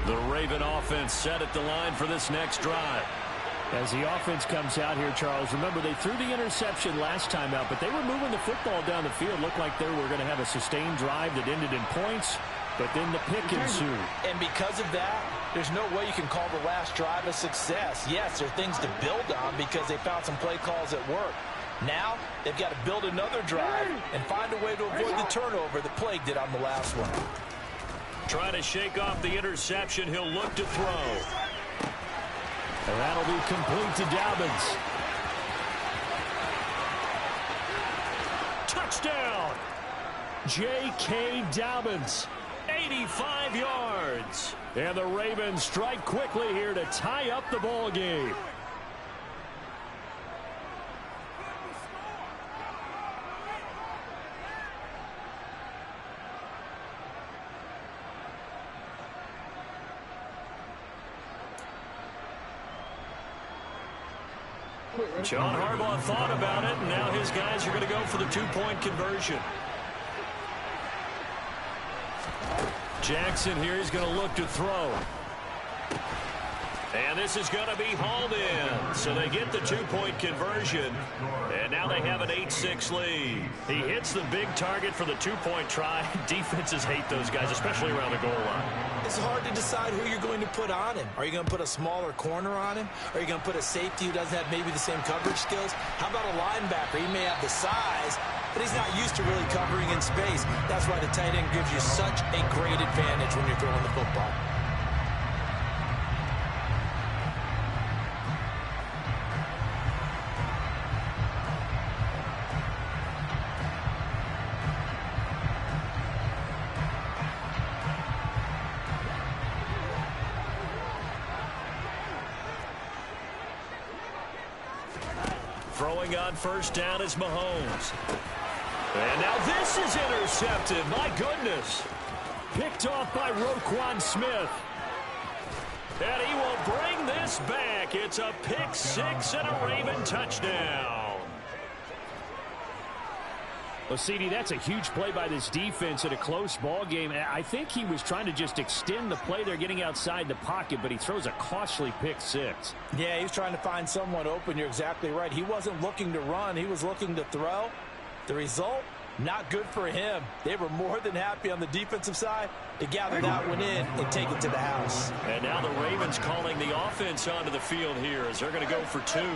The Raven offense set at the line for this next drive. As the offense comes out here, Charles, remember they threw the interception last time out, but they were moving the football down the field. Looked like they were going to have a sustained drive that ended in points, but then the pick ensued. And because of that, there's no way you can call the last drive a success. Yes, there are things to build on because they found some play calls that work. Now, they've got to build another drive and find a way to avoid the turnover that plagued it on the last one. Trying to shake off the interception, he'll look to throw. And that'll be complete to Dobbins. Touchdown! J.K. Dobbins, 85 yards. And the Ravens strike quickly here to tie up the ball game. John Harbaugh thought about it, and now his guys are going to go for the two-point conversion. Jackson here is going to look to throw. And this is going to be hauled in. So they get the two-point conversion. And now they have an 8-6 lead. He hits the big target for the two-point try. Defenses hate those guys, especially around the goal line. It's hard to decide who you're going to put on him. Are you going to put a smaller corner on him? Are you going to put a safety who doesn't have maybe the same coverage skills? How about a linebacker? He may have the size, but he's not used to really covering in space. That's why the tight end gives you such a great advantage when you're throwing the football. Throwing on first down is Mahomes. And now this is intercepted. My goodness. Picked off by Roquan Smith. And he will bring this back. It's a pick six and a Raven touchdown. Well, CD, that's a huge play by this defense in a close ball game. I think he was trying to just extend the play. They're getting outside the pocket, but he throws a costly pick six. Yeah, he was trying to find someone open. You're exactly right. He wasn't looking to run. He was looking to throw. The result, not good for him. They were more than happy on the defensive side to gather that one in and take it to the house. And now the Ravens calling the offense onto the field here as they're going to go for two.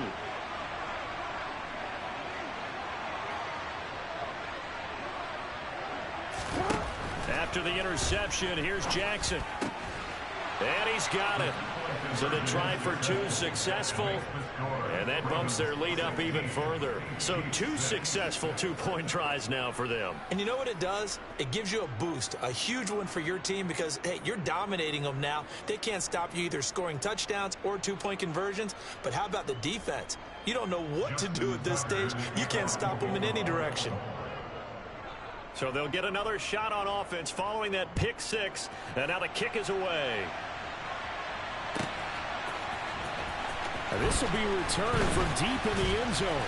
After the interception, here's Jackson. And he's got it. So the try for two successful. And that bumps their lead up even further. So two successful two-point tries now for them. And you know what it does? It gives you a boost, a huge one for your team because, hey, you're dominating them now. They can't stop you either scoring touchdowns or two-point conversions. But how about the defense? You don't know what to do at this stage. You can't stop them in any direction. So they'll get another shot on offense following that pick six. And now the kick is away. And this will be returned from deep in the end zone.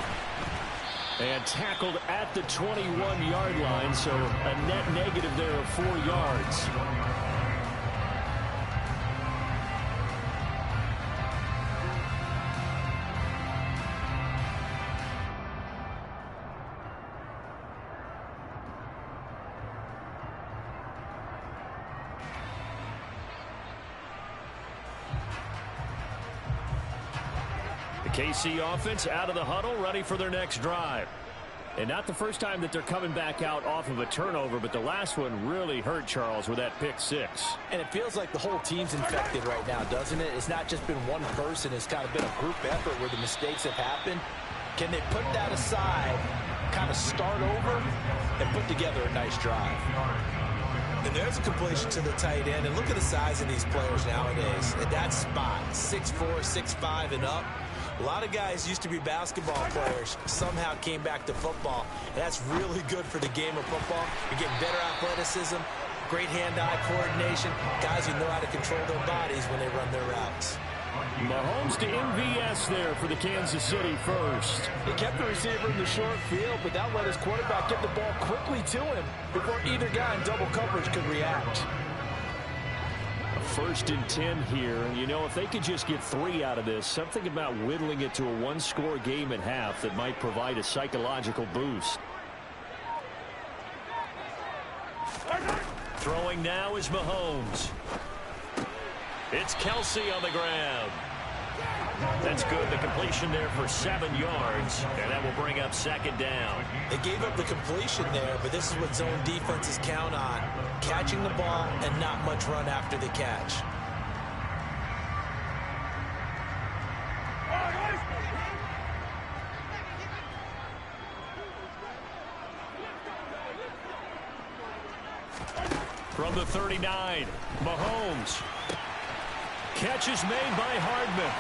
And tackled at the 21-yard line, so a net negative there of 4 yards. KC offense out of the huddle, ready for their next drive. And not the first time that they're coming back out off of a turnover, but the last one really hurt, Charles, with that pick six. And it feels like the whole team's infected right now, doesn't it? It's not just been one person. It's kind of been a group effort where the mistakes have happened. Can they put that aside, kind of start over, and put together a nice drive? And there's a completion to the tight end. And look at the size of these players nowadays. At that spot, 6'4", 6'5", and up. A lot of guys used to be basketball players, somehow came back to football. And that's really good for the game of football. You're getting better athleticism, great hand-eye coordination, guys who know how to control their bodies when they run their routes. Mahomes to MVS there for the Kansas City first. He kept the receiver in the short field, but that let his quarterback get the ball quickly to him before either guy in double coverage could react. First and 10 here. You know, if they could just get 3 out of this, something about whittling it to a one-score game at half that might provide a psychological boost. Throwing now is Mahomes. It's Kelsey on the ground. That's good. The completion there for 7 yards, and that will bring up second down. They gave up the completion there, but this is what zone defenses count on. Catching the ball and not much run after the catch. From the 39, Mahomes. Catch is made by Hardman.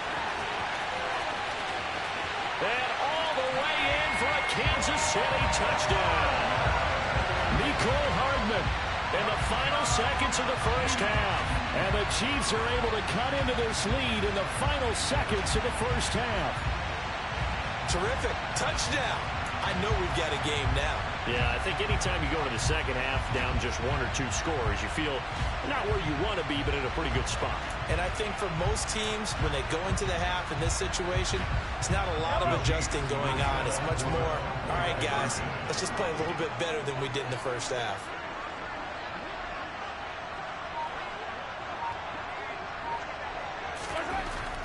And all the way in for a Kansas City touchdown. Nicole Hardman in the final seconds of the first half. And the Chiefs are able to cut into this lead in the final seconds of the first half. Terrific. Touchdown. I know we've got a game now. Yeah, I think anytime you go to the second half down just 1 or 2 scores, you feel not where you want to be, but in a pretty good spot. And I think for most teams, when they go into the half in this situation, it's not a lot of adjusting going on. It's much more, all right, guys, let's just play a little bit better than we did in the first half.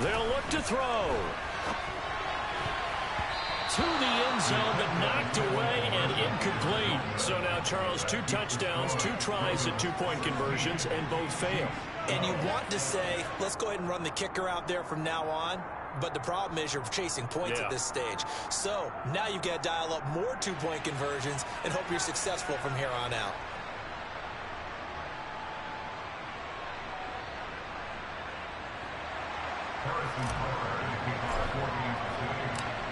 They'll look to throw. To the end zone, but knocked away and incomplete. So now, Charles, 2 touchdowns, 2 tries at 2-point conversions, and both fail. And you want to say, let's go ahead and run the kicker out there from now on. But the problem is you're chasing points at this stage. So now you've got to dial up more 2-point conversions and hope you're successful from here on out.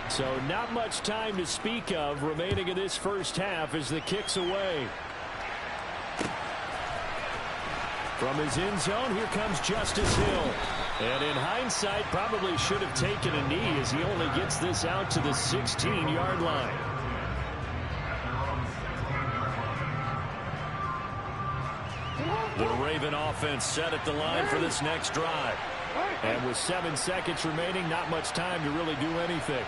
So not much time to speak of remaining in this first half as the kick's away. From his end zone, here comes Justice Hill. And in hindsight, probably should have taken a knee as he only gets this out to the 16-yard line. The Raven offense set at the line for this next drive. And with 7 seconds remaining, not much time to really do anything.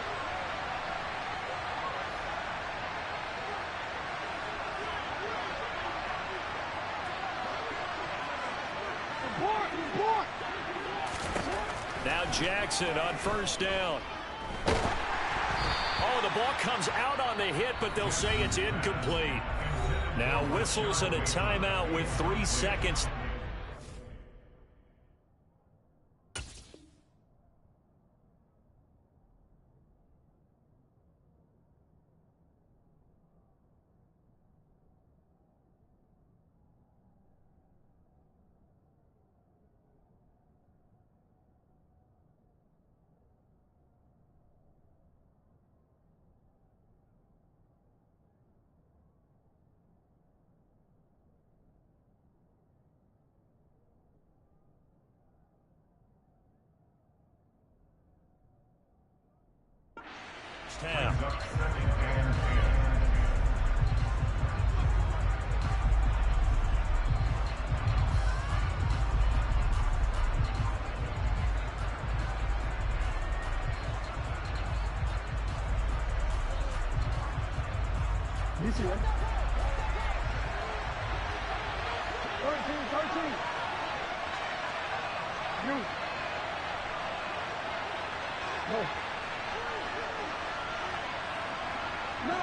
Now Jackson on first down. Oh, the ball comes out on the hit, but they'll say it's incomplete. Now whistles and a timeout with 3 seconds. This one. 13. You. No. No.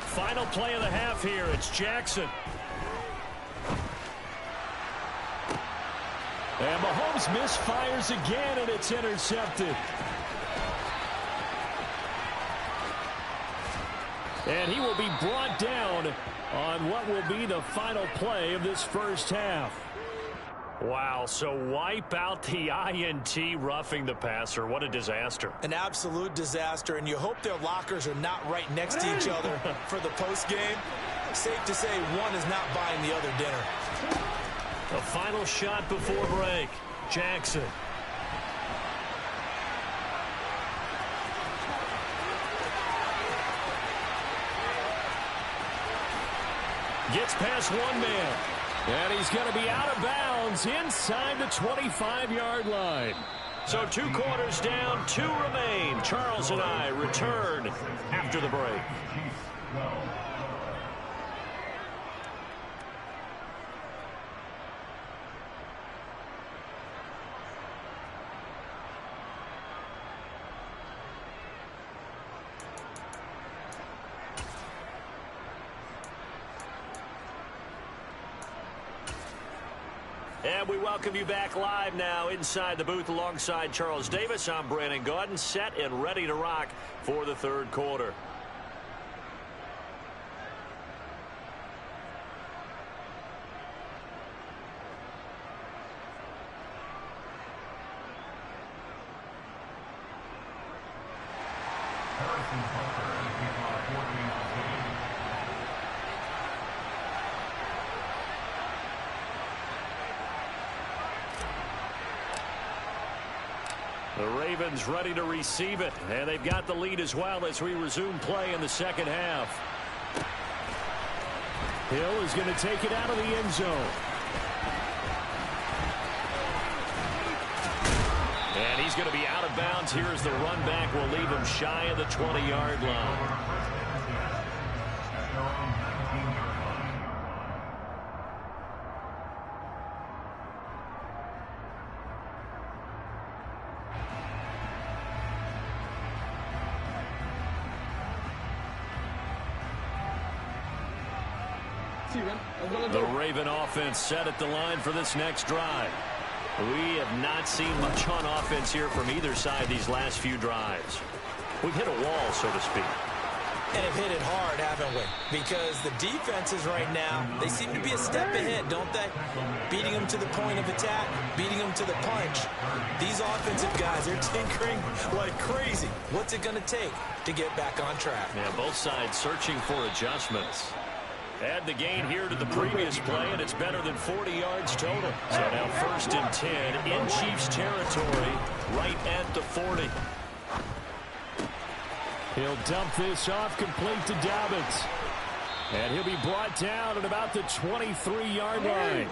Final play of the half here. It's Jackson. And Mahomes misfires again, and it's intercepted. And he will be brought down on what will be the final play of this first half. Wow, so wipe out the INT, roughing the passer. What a disaster. An absolute disaster, and you hope their lockers are not right next to each other for the postgame. Safe to say one is not buying the other dinner. A final shot before break. Jackson. Gets past one man. And he's going to be out of bounds inside the 25-yard line. So 2 quarters down, 2 remain. Charles and I return after the break. And we welcome you back live now inside the booth alongside Charles Davis. I'm Brandon Gaudin, set and ready to rock for the third quarter. The Ravens ready to receive it, and they've got the lead as well as we resume play in the second half. Hill is going to take it out of the end zone. And he's going to be out of bounds. Here's the run back. Will leave him shy of the 20-yard line. The Raven offense set at the line for this next drive. We have not seen much on offense here from either side these last few drives. We've hit a wall, so to speak. And have hit it hard, haven't we? Because the defenses right now, they seem to be a step ahead, don't they? Beating them to the point of attack, beating them to the punch. These offensive guys, they're tinkering like crazy. What's it going to take to get back on track? Yeah, both sides searching for adjustments. Add the gain here to the previous play, and it's better than 40 yards total. So now 1st and 10 in Chiefs territory, right at the 40. He'll dump this off complete to Dobbins. And he'll be brought down at about the 23-yard line.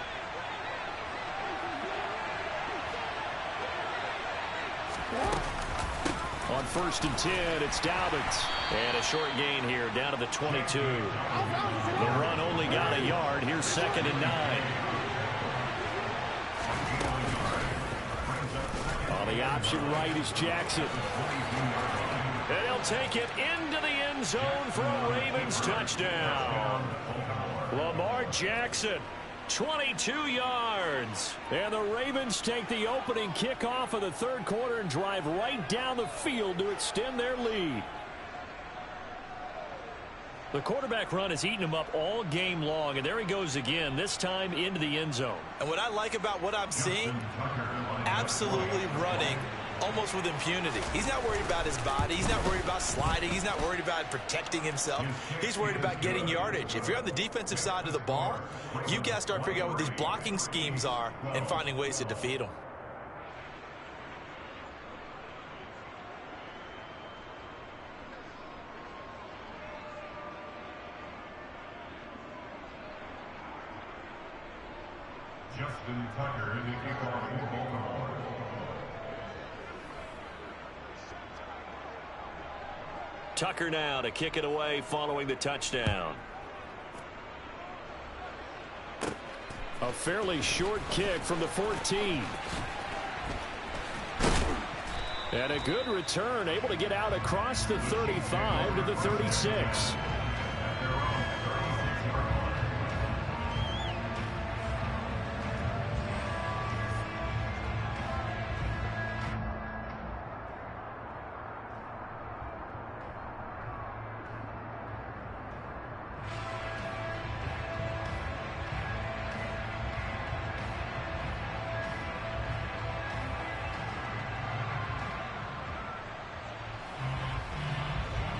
On 1st and 10, it's Dobbins. And a short gain here, down to the 22. The run only got a yard. Here's 2nd and 9. On the option right is Jackson. And he'll take it into the end zone for a Ravens touchdown. Lamar Jackson, 22 yards. And the Ravens take the opening kickoff of the third quarter and drive right down the field to extend their lead. The quarterback run has eaten him up all game long, and there he goes again, this time into the end zone. And what I like about what I'm seeing, absolutely running almost with impunity. He's not worried about his body. He's not worried about sliding. He's not worried about protecting himself. He's worried about getting yardage. If you're on the defensive side of the ball, you've got to start figuring out what these blocking schemes are and finding ways to defeat them. Justin Tucker in the kickoff for Baltimore. Tucker now to kick it away following the touchdown. A fairly short kick from the 14. And a good return, able to get out across the 35 to the 36.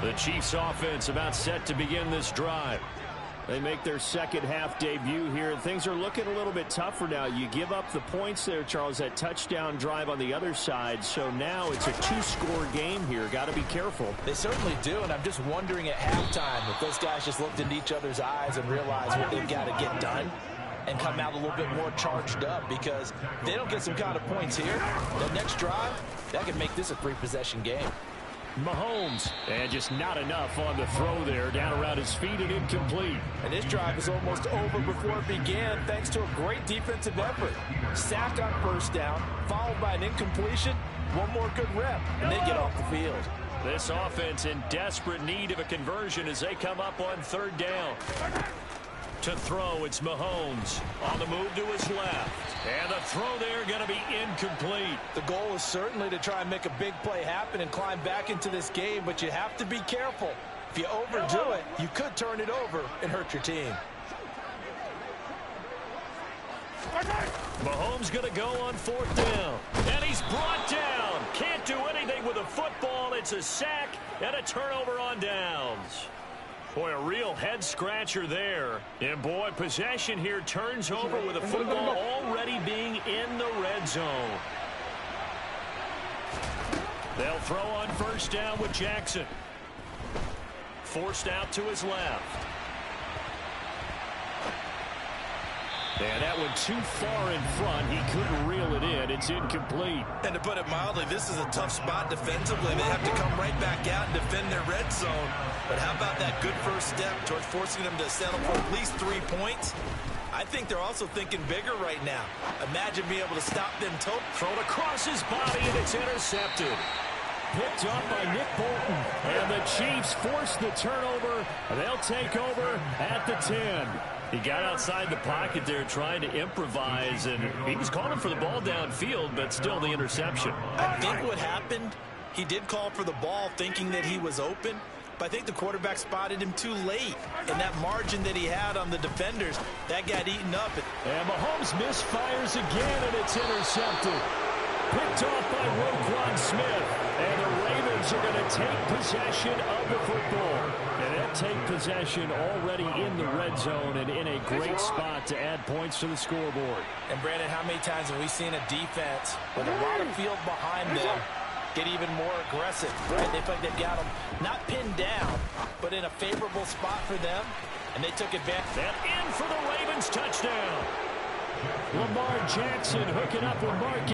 The Chiefs offense about set to begin this drive. They make their second half debut here, and things are looking a little bit tougher now. You give up the points there, Charles, that touchdown drive on the other side. So now it's a 2-score game here. Got to be careful. They certainly do, and I'm just wondering at halftime if those guys just looked into each other's eyes and realized what they've got to get done. and come out a little bit more charged up, because if they don't get some kind of points here, that next drive, that could make this a 3-possession game. Mahomes, and just not enough on the throw there, down around his feet and incomplete. And this drive is almost over before it began, thanks to a great defensive effort. Sack on first down, followed by an incompletion, one more good rep, and they get off the field. This offense in desperate need of a conversion as they come up on third down. To throw, it's Mahomes on the move to his left. And the throw there going to be incomplete. The goal is certainly to try and make a big play happen and climb back into this game, but you have to be careful. If you overdo it, you could turn it over and hurt your team. Mahomes going to go on fourth down. And he's brought down. Can't do anything with a football. It's a sack and a turnover on downs. Boy, a real head-scratcher there. And, boy, possession here turns over with a football already being in the red zone. They'll throw on first down with Jackson. Forced out to his left. And that went too far in front. He couldn't reel it in. It's incomplete. And to put it mildly, this is a tough spot defensively. They have to come right back out and defend their red zone. But how about that good first step towards forcing them to settle for at least 3 points? I think they're also thinking bigger right now. Imagine being able to stop them totally. Thrown across his body, and it's intercepted. Picked up by Nick Bolton. And the Chiefs force the turnover. They'll take over at the 10. He got outside the pocket there trying to improvise, and he was calling for the ball downfield, but still the interception. I think what happened, he did call for the ball thinking that he was open, but I think the quarterback spotted him too late. And that margin that he had on the defenders, that got eaten up. And Mahomes misfires again, and it's intercepted. Picked off by Roquan Smith. And the Ravens are going to take possession of the football. And they'll take possession already in the red zone and in a great spot to add points to the scoreboard. And, Brandon, how many times have we seen a defense with a lot of field behind them get even more aggressive, right? They feel like they've got them not pinned down, but in a favorable spot for them, and they took advantage. And in for the Ravens touchdown. Lamar Jackson hooking up with Mark